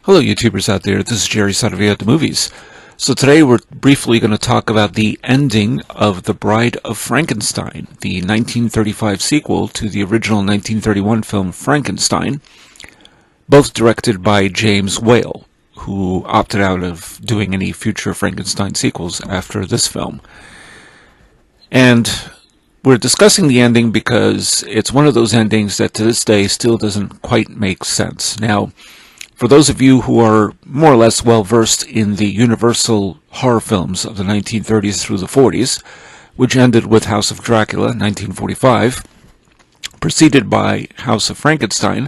Hello YouTubers out there, this is Jerry Saravia at the movies. So today we're briefly going to talk about the ending of The Bride of Frankenstein, the 1935 sequel to the original 1931 film Frankenstein, both directed by James Whale, who opted out of doing any future Frankenstein sequels after this film. And we're discussing the ending because it's one of those endings that to this day still doesn't quite make sense. Now, for those of you who are more or less well-versed in the Universal horror films of the 1930s through the 40s, which ended with House of Dracula, 1945, preceded by House of Frankenstein,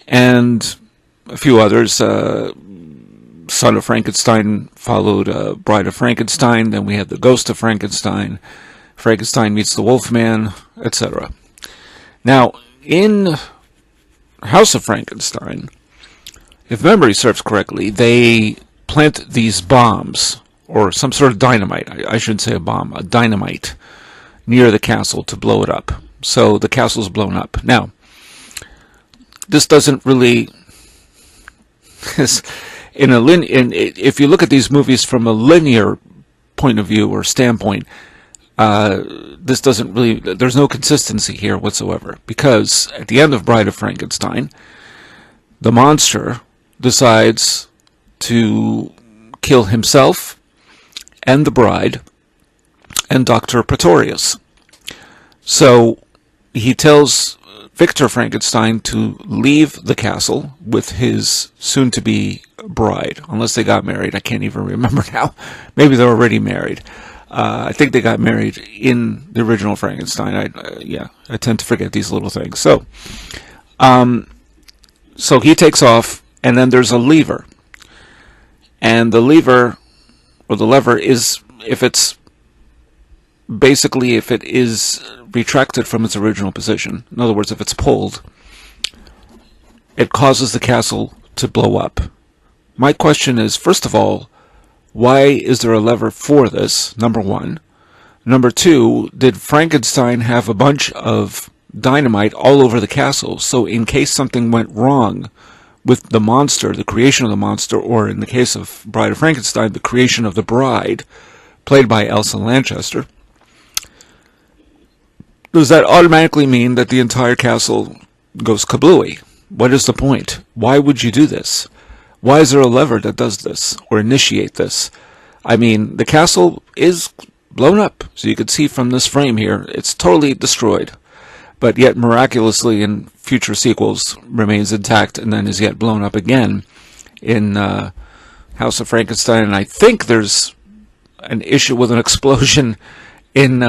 and a few others, Son of Frankenstein followed Bride of Frankenstein, then we had The Ghost of Frankenstein, Frankenstein Meets the Wolfman, etc. Now, in House of Frankenstein, if memory serves correctly, they plant these bombs, or some sort of dynamite, I shouldn't say a bomb, a dynamite, near the castle to blow it up. So the castle's blown up. Now, this doesn't really... if you look at these movies from a linear point of view or standpoint, this doesn't really... There's no consistency here whatsoever. Because at the end of Bride of Frankenstein, the monster decides to kill himself and the bride and Dr. Pretorius. So he tells Victor Frankenstein to leave the castle with his soon-to-be bride, unless they got married. I can't even remember now. Maybe they're already married. I think they got married in the original Frankenstein. I tend to forget these little things. So he takes off, and then there's a lever. And the lever, or the lever, is, if it is retracted from its original position, in other words, if it's pulled, it causes the castle to blow up. My question is, first of all, why is there a lever for this, number one? Number two, did Frankenstein have a bunch of dynamite all over the castle, so in case something went wrong with the monster, the creation of the monster, or in the case of Bride of Frankenstein, the creation of the bride, played by Elsa Lanchester, does that automatically mean that the entire castle goes kablooey? What is the point? Why would you do this? Why is there a lever that does this, or initiate this? I mean, the castle is blown up, so you can see from this frame here, it's totally destroyed. But yet miraculously in future sequels remains intact and then is yet blown up again in House of Frankenstein. And I think there's an issue with an explosion in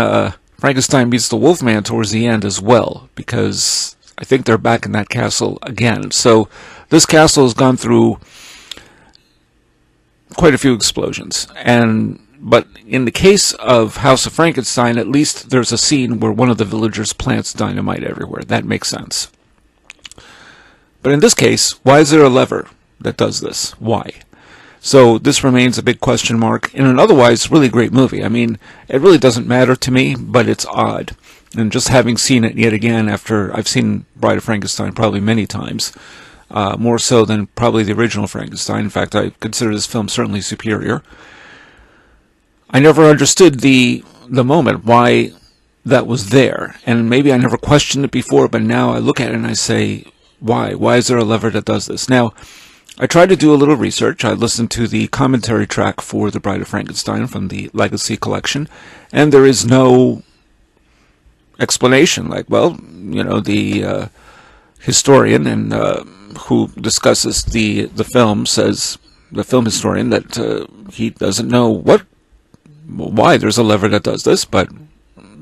Frankenstein Meets the Wolfman towards the end as well, because I think they're back in that castle again. So this castle has gone through quite a few explosions. But in the case of House of Frankenstein, at least there's a scene where one of the villagers plants dynamite everywhere. That makes sense. But in this case, why is there a lever that does this? Why? So this remains a big question mark in an otherwise really great movie. I mean, it really doesn't matter to me, but it's odd. And just having seen it yet again after I've seen Bride of Frankenstein probably many times, more so than probably the original Frankenstein. In fact, I consider this film certainly superior. I never understood the moment why that was there, and maybe I never questioned it before, but now I look at it and I say, why? Why is there a lever that does this? Now, I tried to do a little research. I listened to the commentary track for The Bride of Frankenstein from the Legacy Collection, and there is no explanation. Like, well, you know, the historian and who discusses the film says, the film historian, that he doesn't know why there's a lever that does this, but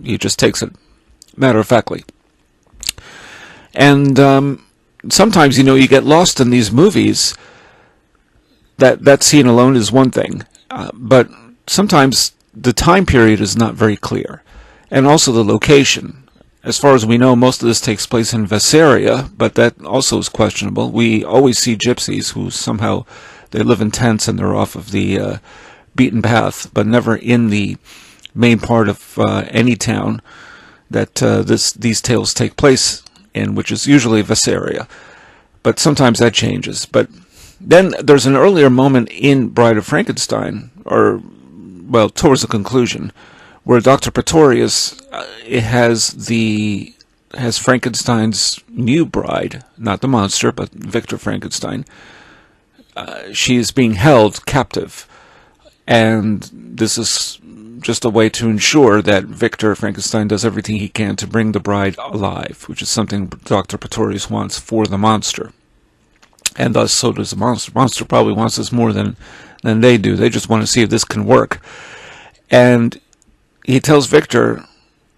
he just takes it matter-of-factly. And sometimes, you know, you get lost in these movies. That scene alone is one thing, but sometimes the time period is not very clear, and also the location. As far as we know, most of this takes place in Vesseria, but that also is questionable. We always see gypsies who somehow they live in tents and they're off of the beaten path, but never in the main part of any town that these tales take place in, which is usually Vesseria. But sometimes that changes. But Then there's an earlier moment in Bride of Frankenstein, or, well, towards the conclusion, where Dr. Pretorius has Frankenstein's new bride, not the monster, but Victor Frankenstein. She is being held captive, and this is just a way to ensure that Victor Frankenstein does everything he can to bring the bride alive, which is something Dr. Pretorius wants for the monster. And thus, so does the monster. Monster probably wants this more than they do. They just want to see if this can work. And he tells Victor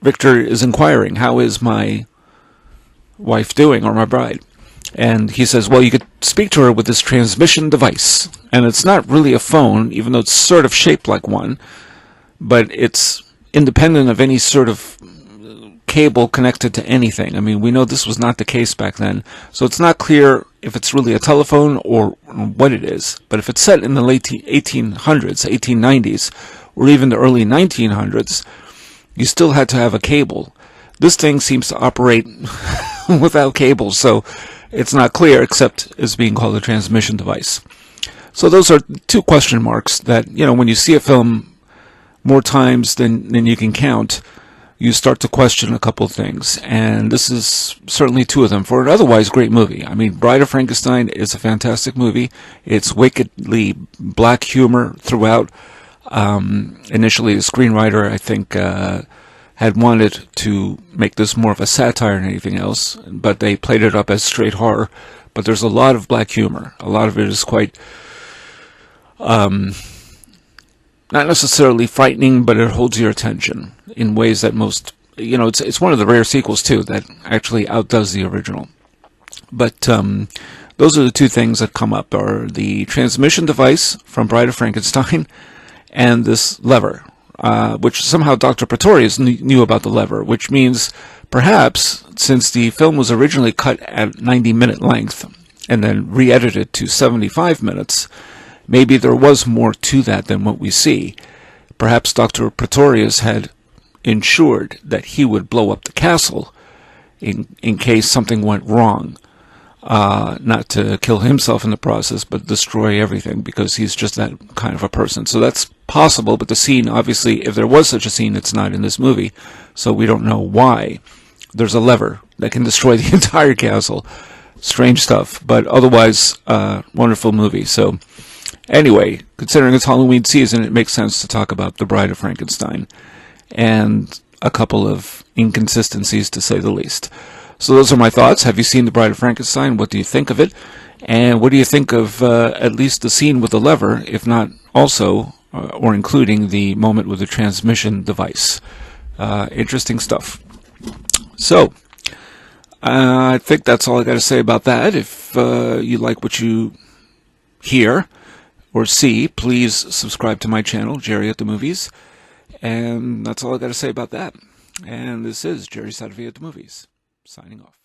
is inquiring, how is my wife doing, or my bride? And he says, well, you could speak to her with this transmission device. And it's not really a phone, even though it's sort of shaped like one, but it's independent of any sort of cable connected to anything. I mean, we know this was not the case back then, so it's not clear if it's really a telephone or what it is. But if it's set in the late 1800s, 1890s, or even the early 1900s, you still had to have a cable. This thing seems to operate without cables, so it's not clear, except as being called a transmission device. So those are two question marks that, when you see a film more times than you can count, you start to question a couple of things. And this is certainly two of them for an otherwise great movie. I mean, Bride of Frankenstein is a fantastic movie. It's wickedly black humor throughout. Initially, the screenwriter, I think, had wanted to make this more of a satire than anything else, but they played it up as straight horror. But there's a lot of black humor. A lot of it is quite, not necessarily frightening, but it holds your attention in ways that most, it's one of the rare sequels, too, that actually outdoes the original. But those are the two things that come up, are the transmission device from Bride of Frankenstein and this lever, which somehow Dr. Pretorius knew about the lever, which means perhaps since the film was originally cut at 90-minute length and then re-edited to 75 minutes, maybe there was more to that than what we see. Perhaps Dr. Pretorius had ensured that he would blow up the castle in case something went wrong. Not to kill himself in the process, but destroy everything, because he's just that kind of a person. So that's possible, but the scene, obviously, if there was such a scene, it's not in this movie, so we don't know why. There's a lever that can destroy the entire castle. Strange stuff, but otherwise, wonderful movie. So, anyway, considering it's Halloween season, it makes sense to talk about The Bride of Frankenstein, and a couple of inconsistencies, to say the least. So those are my thoughts. Have you seen The Bride of Frankenstein? What do you think of it? And what do you think of at least the scene with the lever, if not also, or including the moment with the transmission device? Interesting stuff. So, I think that's all I got to say about that. If you like what you hear or see, please subscribe to my channel, Jerry at the Movies. And that's all I got to say about that. And this is Jerry Saravia at the Movies, signing off.